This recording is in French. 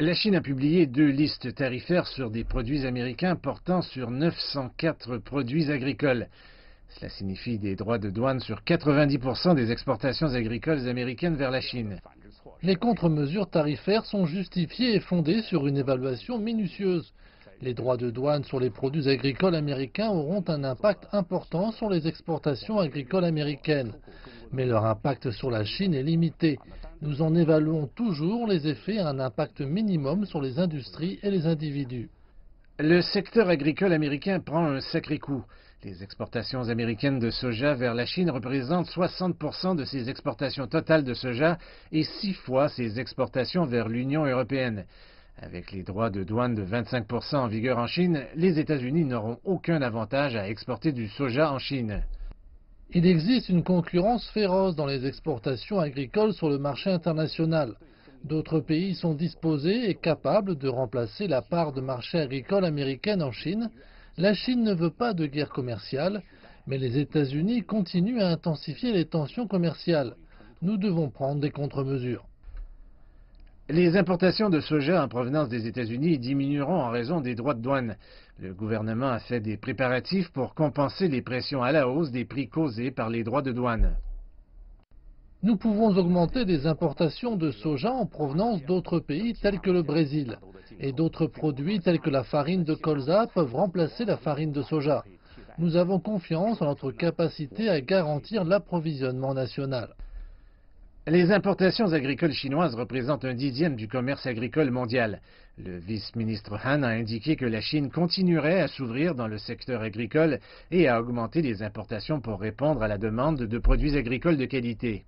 La Chine a publié 2 listes tarifaires sur des produits américains portant sur 904 produits agricoles. Cela signifie des droits de douane sur 90% des exportations agricoles américaines vers la Chine. Les contre-mesures tarifaires sont justifiées et fondées sur une évaluation minutieuse. Les droits de douane sur les produits agricoles américains auront un impact important sur les exportations agricoles américaines. Mais leur impact sur la Chine est limité. Nous en évaluons toujours les effets à un impact minimum sur les industries et les individus. Le secteur agricole américain prend un sacré coup. Les exportations américaines de soja vers la Chine représentent 60% de ses exportations totales de soja et 6 fois ses exportations vers l'Union européenne. Avec les droits de douane de 25% en vigueur en Chine, les États-Unis n'auront aucun avantage à exporter du soja en Chine. Il existe une concurrence féroce dans les exportations agricoles sur le marché international. D'autres pays sont disposés et capables de remplacer la part de marché agricole américaine en Chine. La Chine ne veut pas de guerre commerciale, mais les États-Unis continuent à intensifier les tensions commerciales. Nous devons prendre des contre-mesures. Les importations de soja en provenance des États-Unis diminueront en raison des droits de douane. Le gouvernement a fait des préparatifs pour compenser les pressions à la hausse des prix causés par les droits de douane. Nous pouvons augmenter des importations de soja en provenance d'autres pays tels que le Brésil. Et d'autres produits tels que la farine de colza peuvent remplacer la farine de soja. Nous avons confiance en notre capacité à garantir l'approvisionnement national. Les importations agricoles chinoises représentent 1/10 du commerce agricole mondial. Le vice-ministre Han a indiqué que la Chine continuerait à s'ouvrir dans le secteur agricole et à augmenter les importations pour répondre à la demande de produits agricoles de qualité.